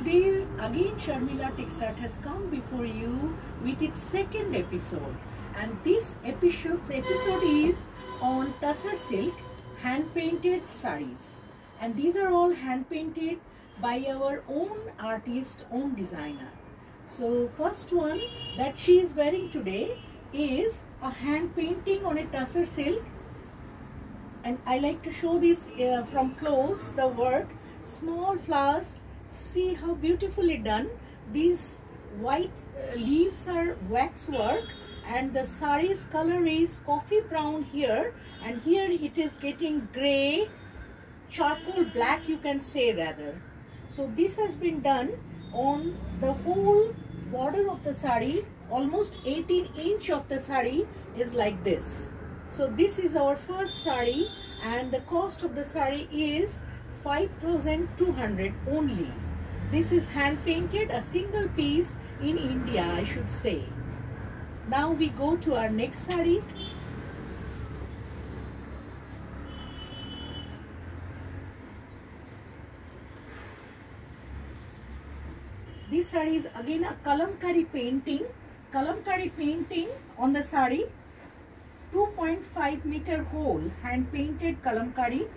Today again Sharmila Texart has come before you with its second episode, and this episode is on Tussar silk hand painted sarees, and these are all hand painted by our own artist, own designer. So first one that she is wearing today is a hand painting on a Tussar silk, and I like to show this from close, the work, small flowers. See how beautifully done. These white leaves are wax work, and the saree's color is coffee brown here, and here it is getting grey, charcoal black you can say rather. So this has been done on the whole border of the saree. Almost 18-inch of the saree is like this. So this is our first saree, and the cost of the saree is 5,200 only. This is hand painted, a single piece in India, I should say. Now we go to our next saree. This saree is again a kalamkari painting. Kalamkari painting on the saree. 2.5 meter hole, hand painted kalamkari.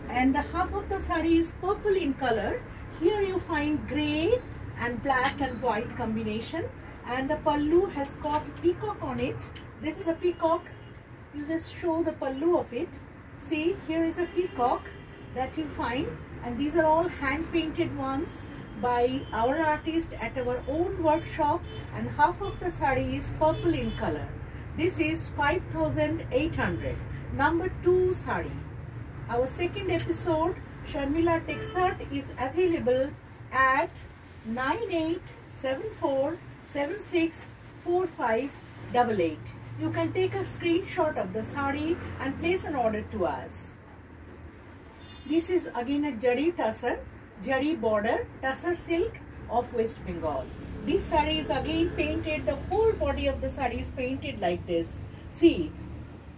And the half of the saree is purple in color. Here you find grey and black and white combination, and the pallu has got peacock on it. This is a peacock. You just show the pallu of it. See, here is a peacock that you find, and these are all hand painted ones by our artist at our own workshop, and half of the saree is purple in color. This is 5,800. Number 2 saree. Our second episode, Sharmila Texart, is available at 9874764588. You can take a screenshot of the saree and place an order to us. This is again a Jari Tussar, Jari border, Tussar silk of West Bengal. This saree is again painted, the whole body of the saree is painted like this. See,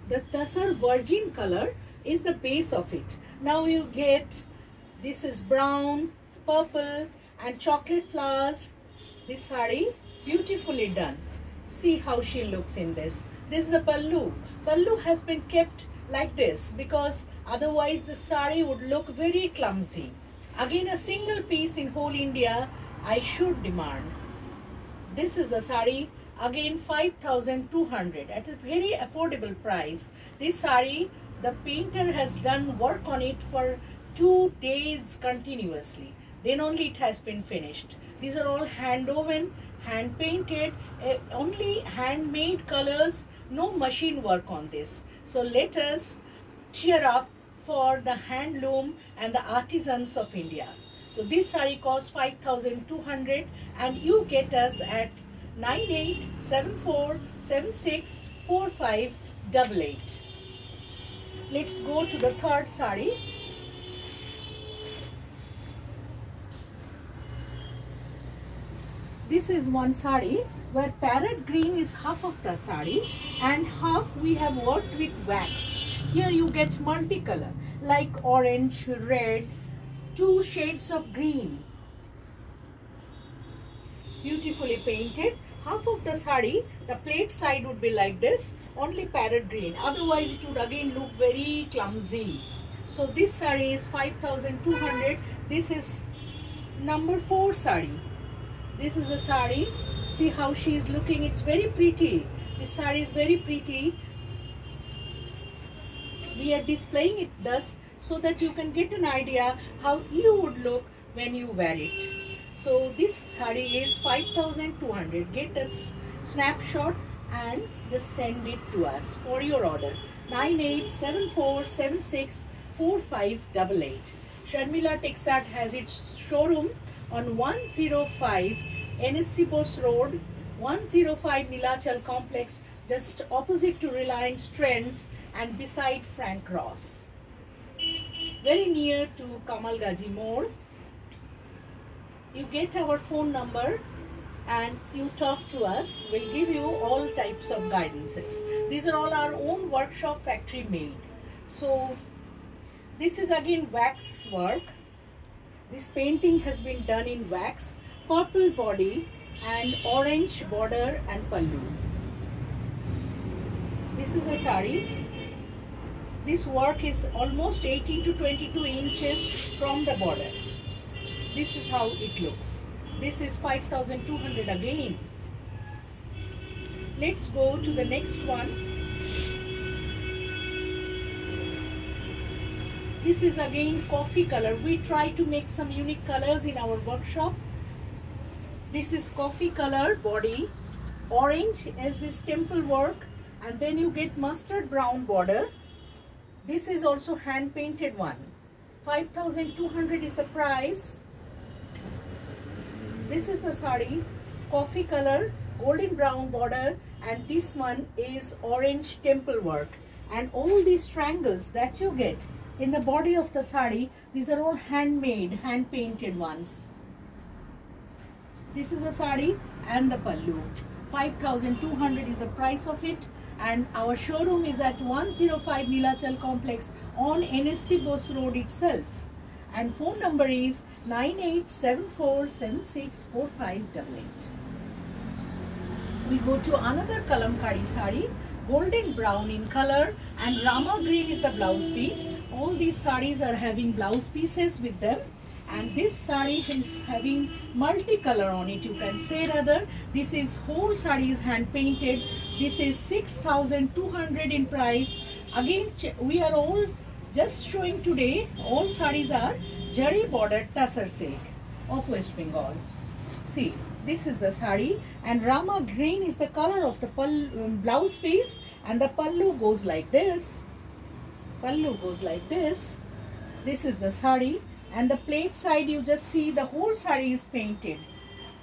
the Tussar virgin color is the base of it. Now you get, this is brown, purple and chocolate flowers. This saree beautifully done. See how she looks in this. This is the pallu. Pallu has been kept like this because otherwise the saree would look very clumsy. Again a single piece in whole India I should demand. This is a saree, again 5,200 at a very affordable price. This saree, the painter has done work on it for 2 days continuously. Then only it has been finished. These are all hand woven, hand painted, only handmade colors, no machine work on this. So let us cheer up for the handloom and the artisans of India. So this saree costs 5,200, and you get us at 9874764588. Let's go to the third saree. This is one saree where parrot green is half of the saree and half we have worked with wax. Here you get multicolor like orange, red, 2 shades of green. Beautifully painted. Half of the saree, the plate side would be like this, only parrot green. Otherwise it would again look very clumsy. So this saree is 5,200. This is number 4 saree. This is a saree. See how she is looking. It's very pretty. This saree is very pretty. We are displaying it thus so that you can get an idea how you would look when you wear it. So this saree is 5,200. Get a snapshot and just send it to us for your order. 9874764588. Sharmila Texart has its showroom on 105 NSC Bose Road, 105 Nilachal Complex, just opposite to Reliance Trends and beside Frank Ross. Very near to Kamal Gaji Mode. You get our phone number and you talk to us. We'll give you all types of guidances. These are all our own workshop factory made. So this is again wax work. This painting has been done in wax, purple body and orange border and pallu. This is the sari. This work is almost 18 to 22 inches from the border. This is how it looks. This is 5,200 again. Let's go to the next one. This is again coffee color. We try to make some unique colors in our workshop. This is coffee color body. Orange is this temple work, and then you get mustard brown border. This is also hand painted one. 5,200 is the price. This is the sari, coffee color, golden brown border, and this one is orange temple work. And all these triangles that you get in the body of the sari, these are all handmade, hand painted ones. This is a sari and the pallu. 5,200 is the price of it, and our showroom is at 105 Neelachal Complex on NSC Bose Road itself. And phone number is 9874764588. We go to another kalamkari sari, golden brown in color, and Rama green is the blouse piece. All these saris are having blouse pieces with them, and this sari is having multicolor on it, you can say rather. This is whole sari is hand painted. This is 6,200 in price. Again, we are all just showing today, all saris are Jari bordered Tussar silk of West Bengal. See, this is the sari, and Rama green is the color of the blouse piece, and the pallu goes like this. Pallu goes like this. This is the sari, and the plate side you just see the whole sari is painted.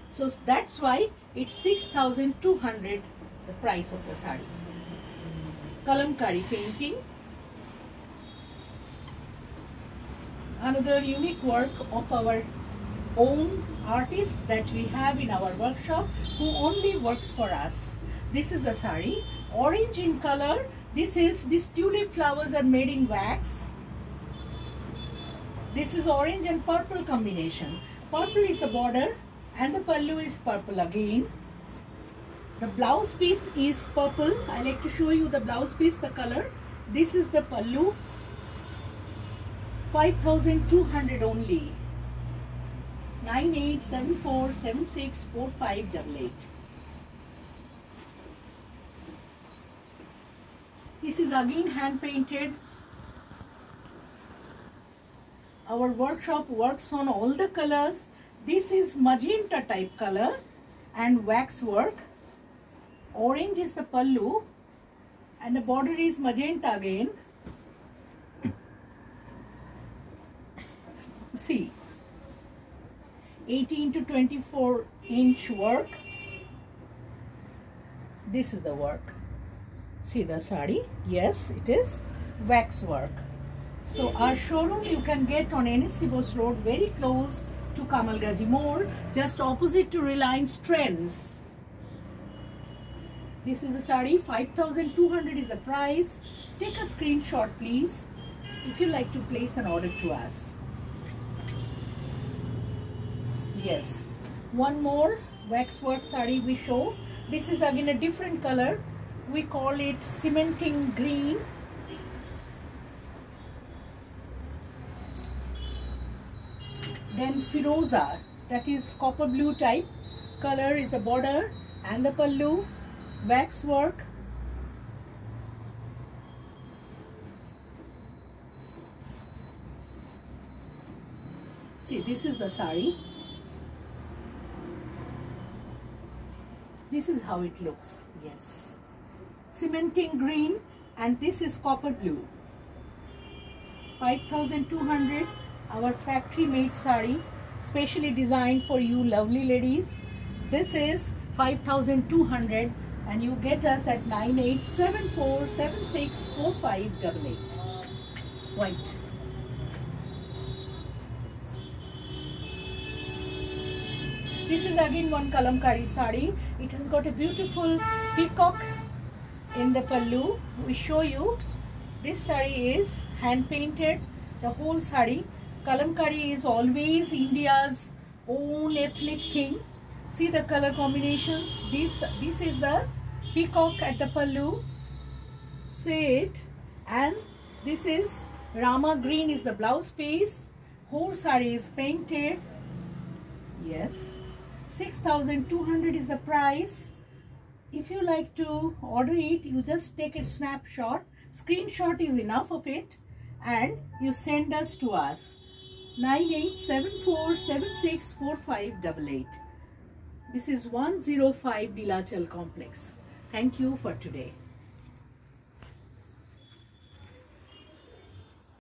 So that's why it's 6,200 the price of the sari. Kalamkari painting. Another unique work of our own artist that we have in our workshop, who only works for us. This is the sari, orange in color. These tulip flowers are made in wax. This is orange and purple combination. Purple is the border and the pallu is purple again. The blouse piece is purple. I like to show you the blouse piece, the color. This is the pallu. 5,200 only. 9874764588. This is again hand painted. Our workshop works on all the colors. This is magenta type color and wax work. Orange is the pallu and the border is magenta again. See, 18 to 24 inch work. This is the work. See the sari? Yes, it is wax work. So our showroom you can get on NSC Bose Road, very close to Kamalgaji Mall, just opposite to Reliance Trends. This is a sari, 5,200 is the price. Take a screenshot please if you like to place an order to us. Yes, one more waxwork sari we show. This is again a different color. We call it cementing green. Then Firoza, that is copper blue type color is the border and the pallu. Wax work. See, this is the sari. This is how it looks. Yes, cementing green, and this is copper blue. 5,200. Our factory made sari, specially designed for you lovely ladies. This is 5,200, and you get us at 9874764588. White. This is again one kalamkari sari. It has got a beautiful peacock in the pallu. We show you. This sari is hand painted, the whole sari. Kalamkari is always India's own ethnic thing. See the color combinations. This is the peacock at the pallu. See it. And this is Rama green is the blouse piece. Whole saree is painted. Yes. 6,200 is the price. If you like to order it, you just take a snapshot. Screenshot is enough of it. And you send us to us. 9874764588. This is 105 Nilachal Complex. Thank you for today.